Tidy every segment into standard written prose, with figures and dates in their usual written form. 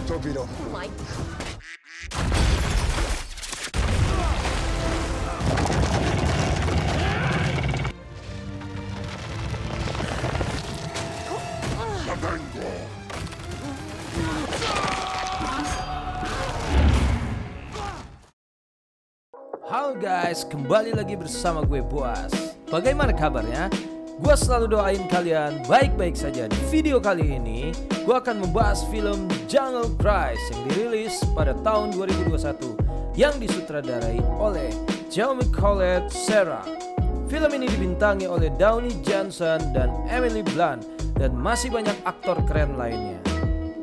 Torpedo. Oh my. Halo guys, kembali lagi bersama gue Boas. Bagaimana kabarnya? Gue selalu doain kalian baik-baik saja. Di video kali ini, gue akan membahas film Jungle Cruise yang dirilis pada tahun 2021 yang disutradarai oleh Jaume Collet-Serra. Film ini dibintangi oleh Downey Johnson dan Emily Blunt dan masih banyak aktor keren lainnya.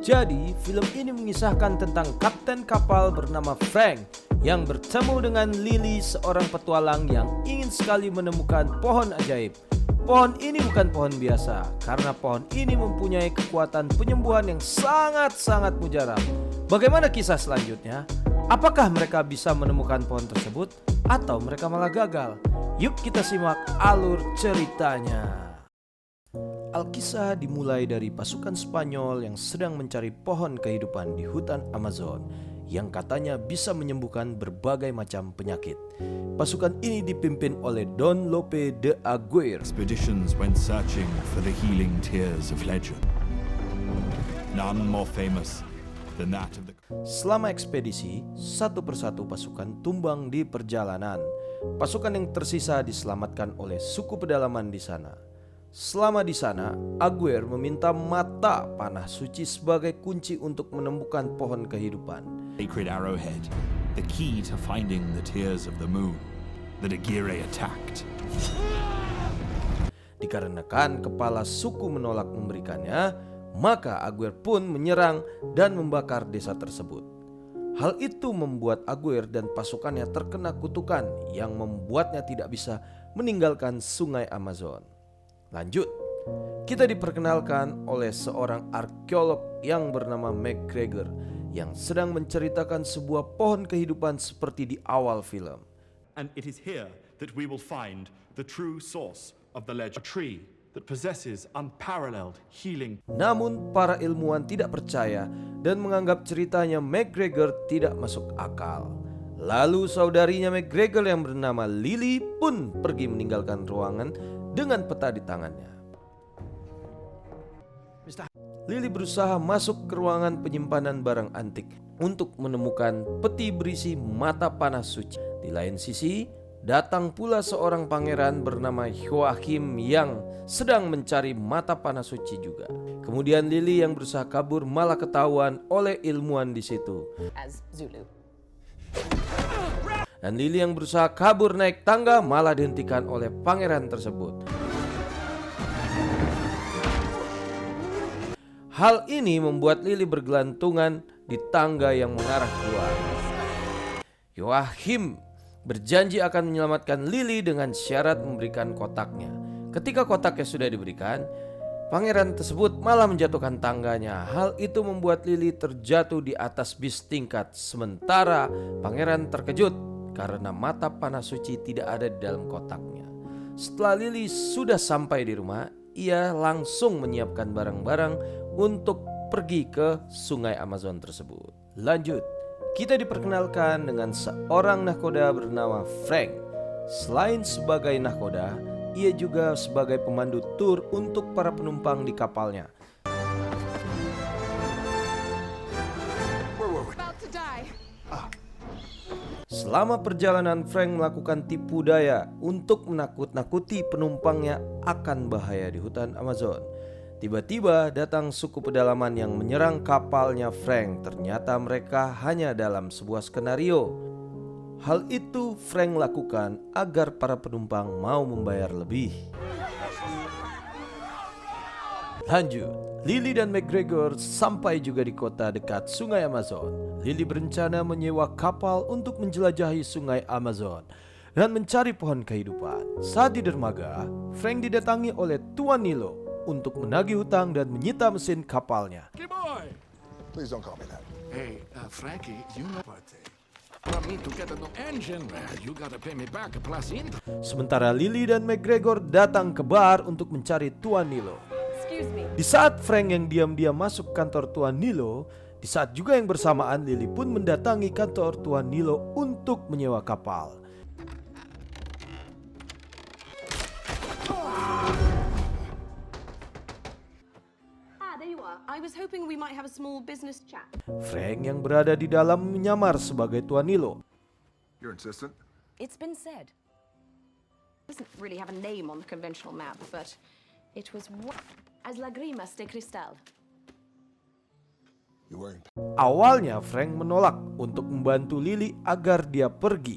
Jadi, film ini mengisahkan tentang kapten kapal bernama Frank yang bertemu dengan Lily, seorang petualang yang ingin sekali menemukan pohon ajaib. Pohon ini bukan pohon biasa, karena pohon ini mempunyai kekuatan penyembuhan yang sangat-sangat mujarab. Bagaimana kisah selanjutnya? Apakah mereka bisa menemukan pohon tersebut? Atau mereka malah gagal? Yuk kita simak alur ceritanya. Alkisah dimulai dari pasukan Spanyol yang sedang mencari pohon kehidupan di hutan Amazon yang katanya bisa menyembuhkan berbagai macam penyakit. Pasukan ini dipimpin oleh Don Lope de Aguirre. Expeditions went searching for the healing tears of legend. None more famous than that of the... Selama ekspedisi, satu persatu pasukan tumbang di perjalanan. Pasukan yang tersisa diselamatkan oleh suku pedalaman di sana. Selama di sana, Aguirre meminta mata panah suci sebagai kunci untuk menemukan pohon kehidupan. Sacred arrowhead, the key to finding the tears of the moon that Aguirre attacked. Dikarenakan kepala suku menolak memberikannya, maka Aguirre pun menyerang dan membakar desa tersebut. Hal itu membuat Aguirre dan pasukannya terkena kutukan yang membuatnya tidak bisa meninggalkan sungai Amazon. Lanjut, kita diperkenalkan oleh seorang arkeolog yang bernama McGregor yang sedang menceritakan sebuah pohon kehidupan seperti di awal film. And it is here that we will find the true source of the legend. A tree that possesses unparalleled healing. Namun para ilmuwan tidak percaya dan menganggap ceritanya McGregor tidak masuk akal. Lalu saudarinya McGregor yang bernama Lily pun pergi meninggalkan ruangan dengan peta di tangannya. Lily berusaha masuk ke ruangan penyimpanan barang antik untuk menemukan peti berisi mata panah suci. Di lain sisi, datang pula seorang pangeran bernama Joachim yang sedang mencari mata panah suci juga. Kemudian Lily yang berusaha kabur malah ketahuan oleh ilmuwan di situ. As Zulu. Dan Lily yang berusaha kabur naik tangga malah dihentikan oleh pangeran tersebut. Hal ini membuat Lily bergelantungan di tangga yang mengarah keluar. Joachim berjanji akan menyelamatkan Lily dengan syarat memberikan kotaknya. Ketika kotaknya sudah diberikan, pangeran tersebut malah menjatuhkan tangganya. Hal itu membuat Lily terjatuh di atas bis tingkat. Sementara pangeran terkejut karena mata panah suci tidak ada di dalam kotaknya. Setelah Lily sudah sampai di rumah, ia langsung menyiapkan barang-barang untuk pergi ke sungai Amazon tersebut. Lanjut, kita diperkenalkan dengan seorang nahkoda bernama Frank. Selain sebagai nahkoda, ia juga sebagai pemandu tur untuk para penumpang di kapalnya. About to die. Selama perjalanan, Frank melakukan tipu daya untuk menakut-nakuti penumpangnya akan bahaya di hutan Amazon. Tiba-tiba datang suku pedalaman yang menyerang kapalnya Frank. Ternyata mereka hanya dalam sebuah skenario. Hal itu Frank lakukan agar para penumpang mau membayar lebih. Lanjut, Lily dan McGregor sampai juga di kota dekat sungai Amazon. Lily berencana menyewa kapal untuk menjelajahi sungai Amazon dan mencari pohon kehidupan. Saat di dermaga, Frank didatangi oleh Tuan Nilo untuk menagih hutang dan menyita mesin kapalnya. Hey boy! Please don't call me that. Hey, Frankie, you know what? For me to get a new engine, you gotta pay me back plus interest. Sementara Lily dan McGregor datang ke bar untuk mencari Tuan Nilo. Excuse me. Di saat Frank yang diam-diam masuk kantor Tuan Nilo, Di saat juga yang bersamaan, Lily pun mendatangi kantor Tuan Nilo untuk menyewa kapal. There you are. I was hoping we might have a small business chat. Frank yang berada di dalam menyamar sebagai Tuan Nilo. You're insistent? It's been said. It doesn't really have a name on the conventional map, but it was as Lagrimas de Cristal. You're wearing Awalnya Frank menolak untuk membantu Lily agar dia pergi.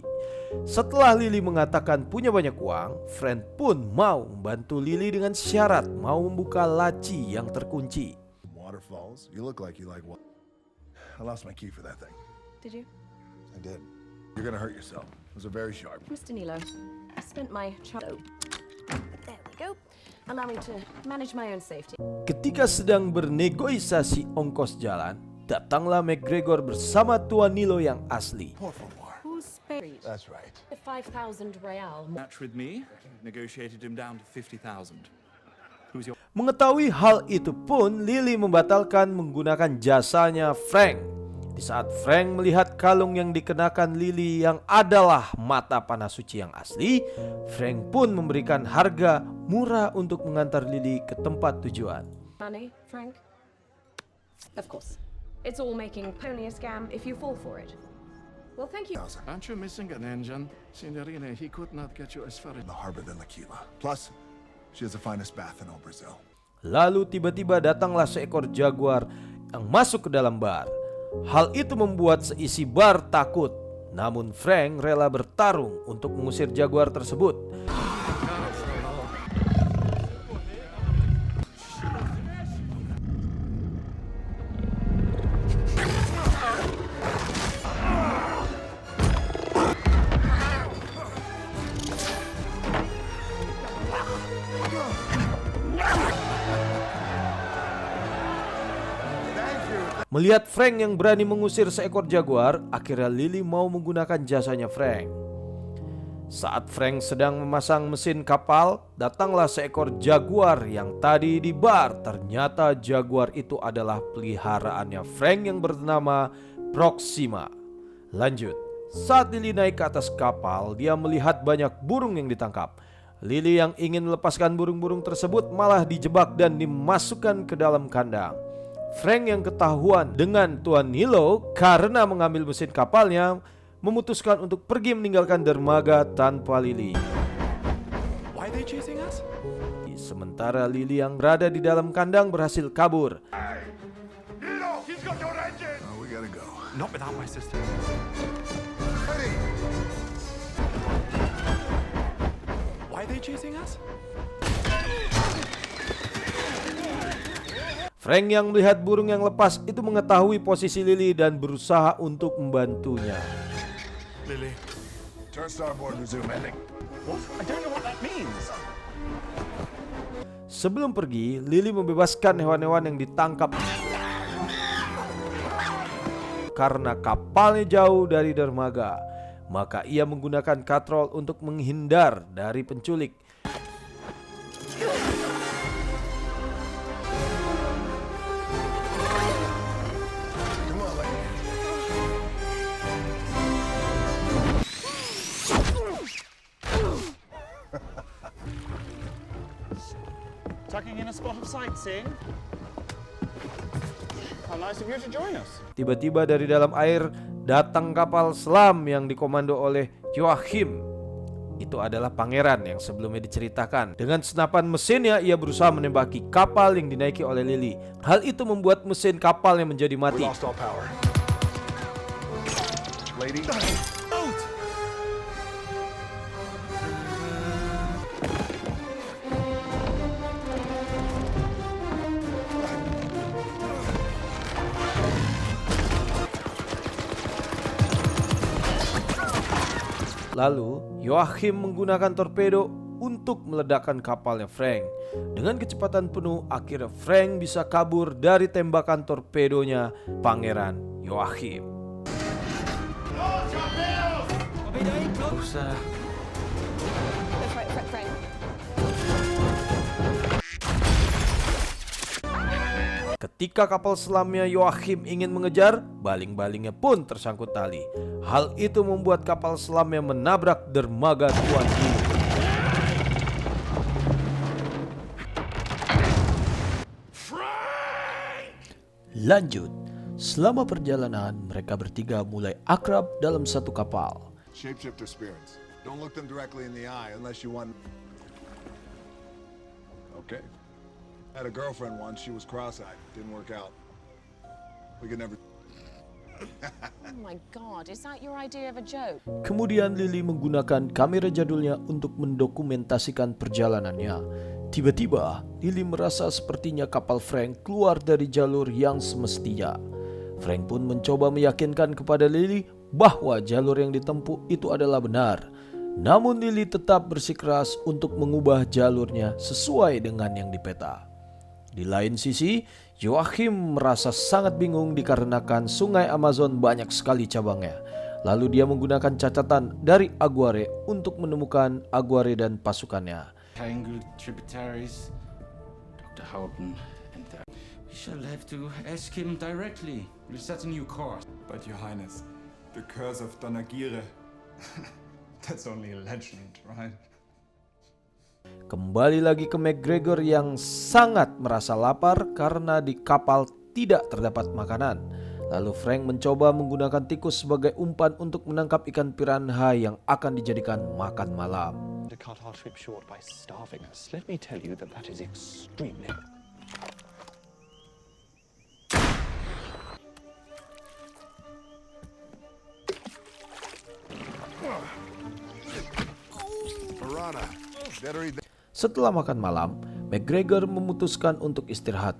Setelah Lily mengatakan punya banyak uang, Frank pun mau membantu Lily dengan syarat mau membuka laci yang terkunci. waterfalls. You look like you like water. I lost my key for that thing. Did you? I did. You're gonna hurt yourself. Those are very sharp. Mr. Nilo, I spent my child. There we go. Allow me to manage my own safety. Ketika sedang bernegosiasi ongkos jalan, datanglah McGregor bersama Tuan Nilo yang asli. Por favor. Who's spared? That's right. The 5,000 real. Match with me, negotiated him down to 50,000. Who's your... Mengetahui hal itu pun, Lily membatalkan menggunakan jasanya Frank. Di saat Frank melihat kalung yang dikenakan Lily yang adalah mata panah suci yang asli, Frank pun memberikan harga murah untuk mengantar Lily ke tempat tujuan. Money, Frank? Of course. It's all making pony a scam if you fall for it. Well, thank you. Aren't you missing an engine? Signorina, he could not get you as far as... In the harbor than L'Aquila. Plus, she has the finest bath in all Brazil. Lalu tiba-tiba datanglah seekor jaguar yang masuk ke dalam bar. Hal itu membuat seisi bar takut. Namun Frank rela bertarung untuk mengusir jaguar tersebut. Melihat Frank yang berani mengusir seekor jaguar, akhirnya Lily mau menggunakan jasanya Frank. Saat Frank sedang memasang mesin kapal, datanglah seekor jaguar yang tadi di bar. Ternyata jaguar itu adalah peliharaannya Frank yang bernama Proxima. Lanjut, saat Lily naik ke atas kapal, dia melihat banyak burung yang ditangkap. Lily yang ingin melepaskan burung-burung tersebut malah dijebak dan dimasukkan ke dalam kandang. Frank yang ketahuan dengan Tuan Nilo karena mengambil mesin kapalnya memutuskan untuk pergi meninggalkan dermaga tanpa Lily. Why are they chasing us? Sementara Lily yang berada di dalam kandang berhasil kabur. Nino, he's got your engine! Oh, we gotta go. Not without my sister. Ready! Why are they chasing us? Frank yang melihat burung yang lepas itu mengetahui posisi Lily dan berusaha untuk membantunya. Lily. Turn starboard, resume heading. What? I don't know what that means. Sebelum pergi, Lily membebaskan hewan-hewan yang ditangkap karena kapalnya jauh dari dermaga. Maka ia menggunakan katrol untuk menghindar dari penculik. Come on, lady. Tucking in a spot of sightseeing? How nice of you to join us. Tiba-tiba dari dalam air datang kapal selam yang dikomando oleh Joachim. Itu adalah pangeran yang sebelumnya diceritakan. Dengan senapan mesinnya ia berusaha menembaki kapal yang dinaiki oleh Lily. Hal itu membuat mesin kapalnya menjadi We mati. lost all power. Lady. Lalu Joachim menggunakan torpedo untuk meledakkan kapalnya Frank. Dengan kecepatan penuh, akhirnya Frank bisa kabur dari tembakan torpedonya Pangeran Joachim. That's right, Frank. Ketika kapal selamnya Joachim ingin mengejar, baling-balingnya pun tersangkut tali. Hal itu membuat kapal selamnya menabrak dermaga Tuan Lili. Lanjut, selama perjalanan mereka bertiga mulai akrab dalam satu kapal. Shapeshifter spirits. Don't look them directly in the eye unless you want... Okay. I had a girlfriend once, she was cross-eyed. Didn't work out. We could never... Oh my God, is that your idea of a joke? Kemudian Lily menggunakan kamera jadulnya untuk mendokumentasikan perjalanannya. Tiba-tiba, Lily merasa sepertinya kapal Frank keluar dari jalur yang semestinya. Frank pun mencoba meyakinkan kepada Lily bahwa jalur yang ditempuh itu adalah benar. Namun Lily tetap bersikeras untuk mengubah jalurnya sesuai dengan yang dipeta. Di lain sisi, Joachim merasa sangat bingung dikarenakan sungai Amazon banyak sekali cabangnya. Lalu dia menggunakan catatan dari Aguare untuk menemukan Aguare dan pasukannya. Tangled tributaries, Dr. Houghton, and we shall have to ask him directly. We'll set a new course. But Your Highness, the curse of Donagire, that's only a legend, right? Kembali lagi ke McGregor yang sangat merasa lapar karena di kapal tidak terdapat makanan. Lalu Frank mencoba menggunakan tikus sebagai umpan untuk menangkap ikan piranha yang akan dijadikan makan malam. To cut our trip short by starving us. Let me tell you that is extremely... Piranha. Better eat that. Setelah makan malam, McGregor memutuskan untuk istirahat.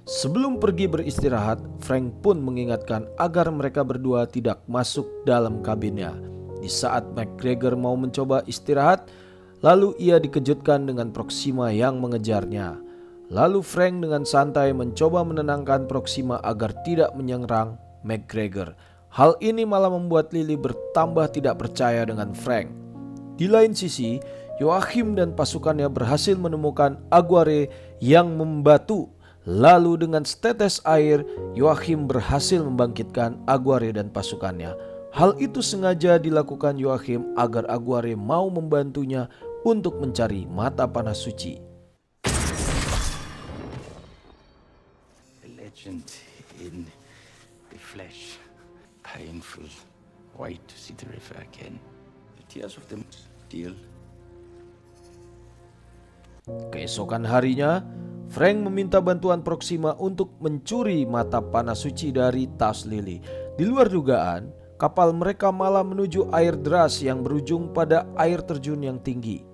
Sebelum pergi beristirahat, Frank pun mengingatkan agar mereka berdua tidak masuk dalam kabinnya. Di saat McGregor mau mencoba istirahat, lalu ia dikejutkan dengan Proxima yang mengejarnya. Lalu Frank dengan santai mencoba menenangkan Proxima agar tidak menyerang McGregor. Hal ini malah membuat Lily bertambah tidak percaya dengan Frank. Di lain sisi, Joachim dan pasukannya berhasil menemukan Aguare yang membatu. Lalu dengan setetes air, Joachim berhasil membangkitkan Aguare dan pasukannya. Hal itu sengaja dilakukan Joachim agar Aguare mau membantunya untuk mencari mata panah suci. The legend in the flesh. Painful. Wait to see the river again. The tears of the deal. Keesokan harinya, Frank meminta bantuan Proxima untuk mencuri mata panah suci dari tas Lily. Di luar dugaan, kapal mereka malah menuju air deras yang berujung pada air terjun yang tinggi.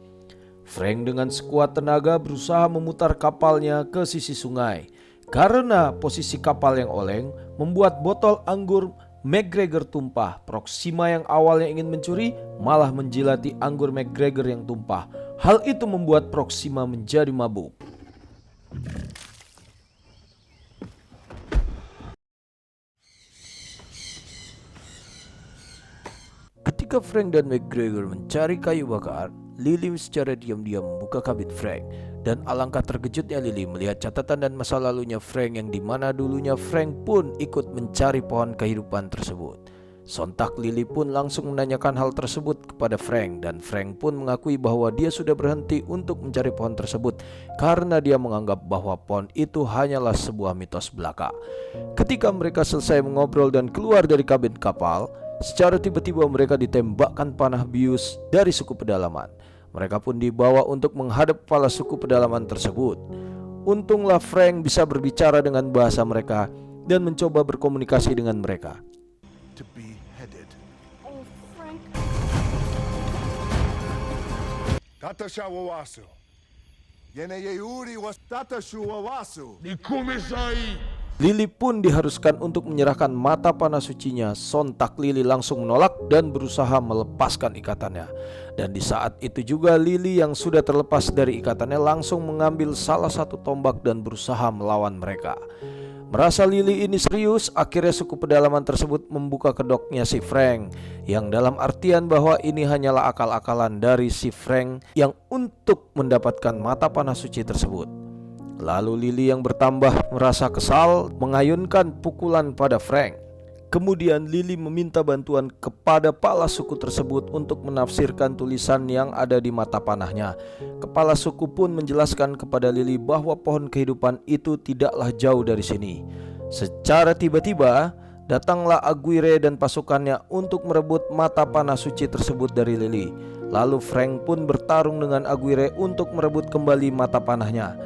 Frank dengan sekuat tenaga berusaha memutar kapalnya ke sisi sungai. Karena posisi kapal yang oleng membuat botol anggur McGregor tumpah. Proxima yang awalnya ingin mencuri malah menjilati anggur McGregor yang tumpah. Hal itu membuat Proxima menjadi mabuk. Ketika Frank dan McGregor mencari kayu bakar, Lily secara diam-diam membuka kabin Frank. Dan alangkah terkejutnya Lily melihat catatan dan masa lalunya Frank yang dimana dulunya Frank pun ikut mencari pohon kehidupan tersebut. Sontak Lily pun langsung menanyakan hal tersebut kepada Frank dan Frank pun mengakui bahwa dia sudah berhenti untuk mencari pohon tersebut karena dia menganggap bahwa pohon itu hanyalah sebuah mitos belaka. Ketika mereka selesai mengobrol dan keluar dari kabin kapal, secara tiba-tiba mereka ditembakkan panah bius dari suku pedalaman. Mereka pun dibawa untuk menghadap kepala suku pedalaman tersebut. Untunglah Frank bisa berbicara dengan bahasa mereka dan mencoba berkomunikasi dengan mereka. To be headed. Oh, Frank. Tata Shawawasu. Yene Yeuri was Tata Shawawasu. Lily pun diharuskan untuk menyerahkan mata panah sucinya. Sontak Lily langsung menolak dan berusaha melepaskan ikatannya. Dan di saat itu juga Lily yang sudah terlepas dari ikatannya langsung mengambil salah satu tombak dan berusaha melawan mereka. Merasa Lily ini serius, akhirnya suku pedalaman tersebut membuka kedoknya si Frank, yang dalam artian bahwa ini hanyalah akal-akalan dari si Frank yang untuk mendapatkan mata panah suci tersebut. Lalu Lily yang bertambah merasa kesal mengayunkan pukulan pada Frank. Kemudian Lily meminta bantuan kepada kepala suku tersebut untuk menafsirkan tulisan yang ada di mata panahnya. Kepala suku pun menjelaskan kepada Lily bahwa pohon kehidupan itu tidaklah jauh dari sini. Secara tiba-tiba datanglah Aguirre dan pasukannya untuk merebut mata panah suci tersebut dari Lily. Lalu Frank pun bertarung dengan Aguirre untuk merebut kembali mata panahnya.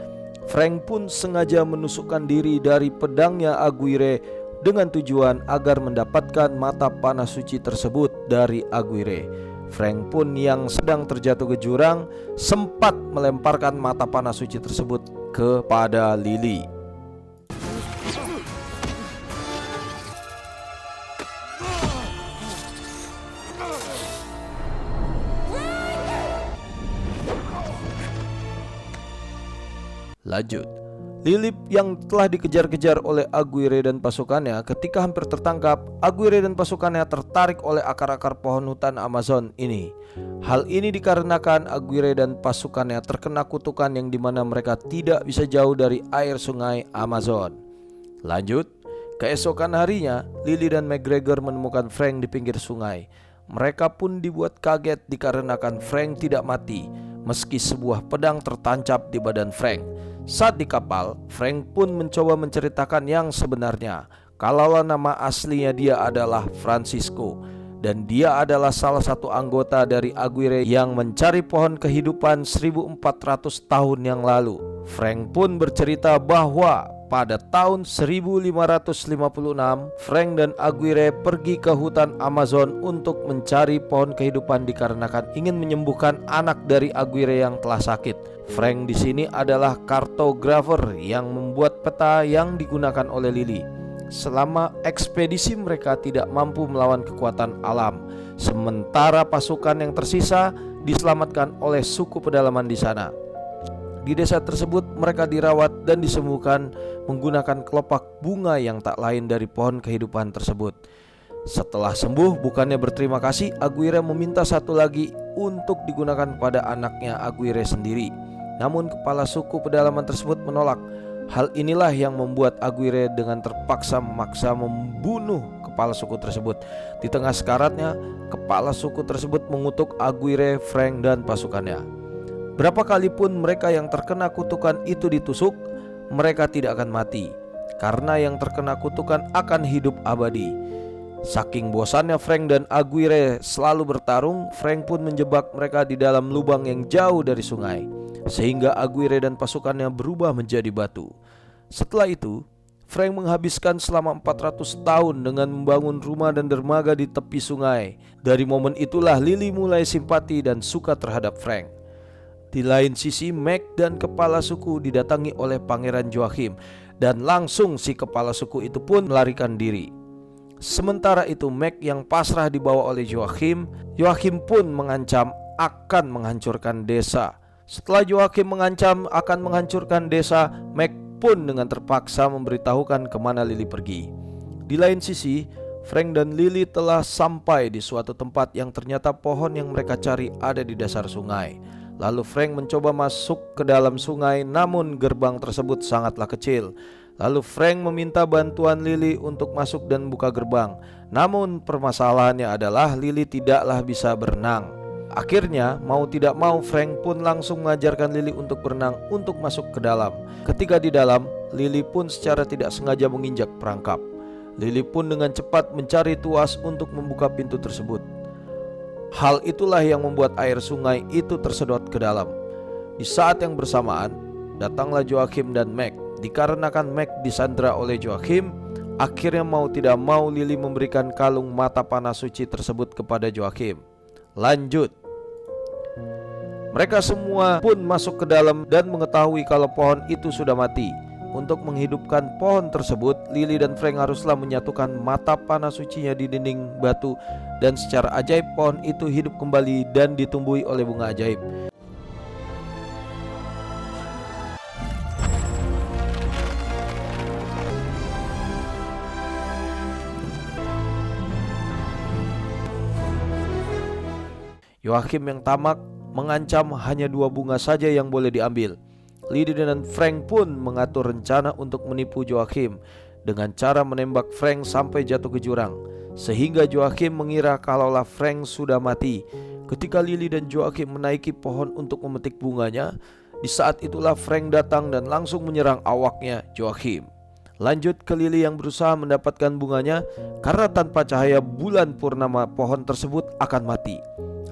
Frank pun sengaja menusukkan diri dari pedangnya Aguirre dengan tujuan agar mendapatkan mata panah suci tersebut dari Aguirre. Frank pun yang sedang terjatuh ke jurang sempat melemparkan mata panah suci tersebut kepada Lily. Lanjut, Lily yang telah dikejar-kejar oleh Aguirre dan pasukannya, ketika hampir tertangkap, Aguirre dan pasukannya tertarik oleh akar-akar pohon hutan Amazon ini. Hal ini dikarenakan Aguirre dan pasukannya terkena kutukan yang dimana mereka tidak bisa jauh dari air sungai Amazon. Lanjut, keesokan harinya, Lily dan McGregor menemukan Frank di pinggir sungai. Mereka pun dibuat kaget dikarenakan Frank tidak mati, meski sebuah pedang tertancap di badan Frank. Saat di kapal, Frank pun mencoba menceritakan yang sebenarnya, kalaulah nama aslinya dia adalah Francisco, dan dia adalah salah satu anggota dari Aguirre yang mencari pohon kehidupan 1400 tahun yang lalu. Frank pun bercerita bahwa pada tahun 1556, Frank dan Aguirre pergi ke hutan Amazon untuk mencari pohon kehidupan dikarenakan ingin menyembuhkan anak dari Aguirre yang telah sakit. Frank di sini adalah kartografer yang membuat peta yang digunakan oleh Lily. Selama ekspedisi mereka tidak mampu melawan kekuatan alam, sementara pasukan yang tersisa diselamatkan oleh suku pedalaman di sana. Di desa tersebut mereka dirawat dan disembuhkan menggunakan kelopak bunga yang tak lain dari pohon kehidupan tersebut. Setelah sembuh, bukannya berterima kasih, Aguirre meminta satu lagi untuk digunakan pada anaknya Aguirre sendiri. Namun kepala suku pedalaman tersebut menolak. Hal inilah yang membuat Aguirre dengan terpaksa memaksa membunuh kepala suku tersebut. Di tengah sekaratnya, kepala suku tersebut mengutuk Aguirre, Frank dan pasukannya. Berapa kali pun mereka yang terkena kutukan itu ditusuk, mereka tidak akan mati, karena yang terkena kutukan akan hidup abadi. Saking bosannya Frank dan Aguirre selalu bertarung, Frank pun menjebak mereka di dalam lubang yang jauh dari sungai, sehingga Aguirre dan pasukannya berubah menjadi batu. Setelah itu, Frank menghabiskan selama 400 tahun dengan membangun rumah dan dermaga di tepi sungai. Dari momen itulah Lily mulai simpati dan suka terhadap Frank. Di lain sisi, Mac dan kepala suku didatangi oleh Pangeran Joachim, dan langsung si kepala suku itu pun melarikan diri. Sementara itu Mac yang pasrah dibawa oleh Joachim pun mengancam akan menghancurkan desa. Setelah Joachim mengancam akan menghancurkan desa, Mac pun dengan terpaksa memberitahukan kemana Lily pergi. Di lain sisi, Frank dan Lily telah sampai di suatu tempat yang ternyata pohon yang mereka cari ada di dasar sungai. Lalu Frank mencoba masuk ke dalam sungai, namun gerbang tersebut sangatlah kecil. Lalu Frank meminta bantuan Lily untuk masuk dan buka gerbang. Namun permasalahannya adalah Lily tidaklah bisa berenang. Akhirnya mau tidak mau Frank pun langsung mengajarkan Lily untuk berenang untuk masuk ke dalam. Ketika di dalam, Lily pun secara tidak sengaja menginjak perangkap. Lily pun dengan cepat mencari tuas untuk membuka pintu tersebut. Hal itulah yang membuat air sungai itu tersedot ke dalam. Di saat yang bersamaan, datanglah Joachim dan Mac. Dikarenakan Mac disandra oleh Joachim, akhirnya mau tidak mau Lily memberikan kalung mata panah suci tersebut kepada Joachim. Lanjut, mereka semua pun masuk ke dalam dan mengetahui kalau pohon itu sudah mati. Untuk menghidupkan pohon tersebut, Lily dan Frank haruslah menyatukan mata panah sucinya di dinding batu, dan secara ajaib pohon itu hidup kembali dan ditumbuhi oleh bunga ajaib. Joachim yang tamak mengancam hanya 2 bunga saja yang boleh diambil. Lily dan Frank pun mengatur rencana untuk menipu Joachim dengan cara menembak Frank sampai jatuh ke jurang, sehingga Joachim mengira kalaulah Frank sudah mati. Ketika Lily dan Joachim menaiki pohon untuk memetik bunganya, di saat itulah Frank datang dan langsung menyerang awaknya Joachim. Lanjut ke Lily yang berusaha mendapatkan bunganya karena tanpa cahaya bulan purnama pohon tersebut akan mati.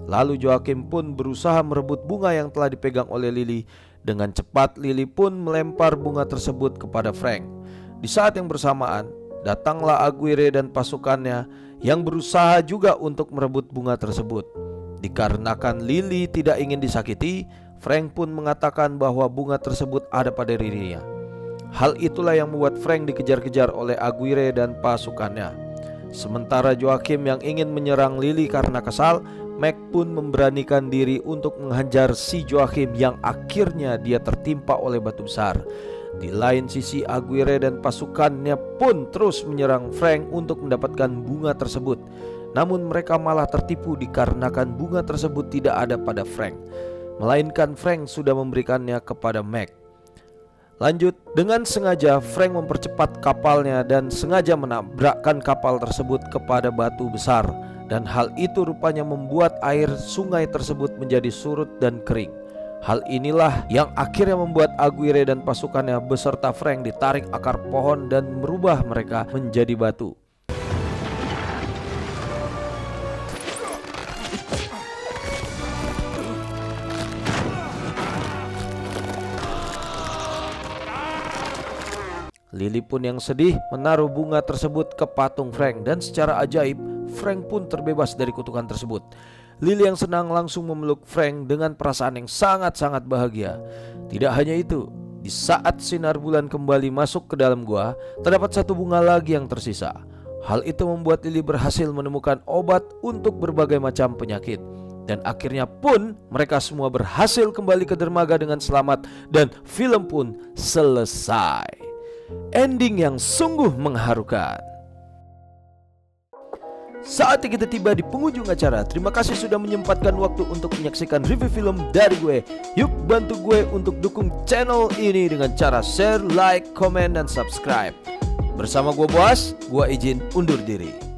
Lalu Joachim pun berusaha merebut bunga yang telah dipegang oleh Lily. Dengan cepat Lily pun melempar bunga tersebut kepada Frank. Di saat yang bersamaan, datanglah Aguirre dan pasukannya yang berusaha juga untuk merebut bunga tersebut. Dikarenakan Lily tidak ingin disakiti, Frank pun mengatakan bahwa bunga tersebut ada pada dirinya. Hal itulah yang membuat Frank dikejar-kejar oleh Aguirre dan pasukannya. Sementara Joachim yang ingin menyerang Lily karena kesal, Mac pun memberanikan diri untuk menghajar si Joachim yang akhirnya dia tertimpa oleh batu besar. Di lain sisi, Aguirre dan pasukannya pun terus menyerang Frank untuk mendapatkan bunga tersebut. Namun mereka malah tertipu dikarenakan bunga tersebut tidak ada pada Frank, melainkan Frank sudah memberikannya kepada Mac. Lanjut, dengan sengaja Frank mempercepat kapalnya dan sengaja menabrakkan kapal tersebut kepada batu besar. Dan hal itu rupanya membuat air sungai tersebut menjadi surut dan kering. Hal inilah yang akhirnya membuat Aguirre dan pasukannya beserta Frank ditarik akar pohon dan merubah mereka menjadi batu. Lily pun yang sedih menaruh bunga tersebut ke patung Frank, dan secara ajaib Frank pun terbebas dari kutukan tersebut. Lily yang senang langsung memeluk Frank dengan perasaan yang sangat-sangat bahagia. Tidak hanya itu, di saat sinar bulan kembali masuk ke dalam gua, terdapat satu bunga lagi yang tersisa. Hal itu membuat Lily berhasil menemukan obat untuk berbagai macam penyakit. Dan akhirnya pun mereka semua berhasil kembali ke dermaga dengan selamat, dan film pun selesai. Ending yang sungguh mengharukan. Saatnya kita tiba di penghujung acara. Terima kasih sudah menyempatkan waktu untuk menyaksikan review film dari gue. Yuk bantu gue untuk dukung channel ini dengan cara share, like, komen, dan subscribe. Bersama gue Boas, gue izin undur diri.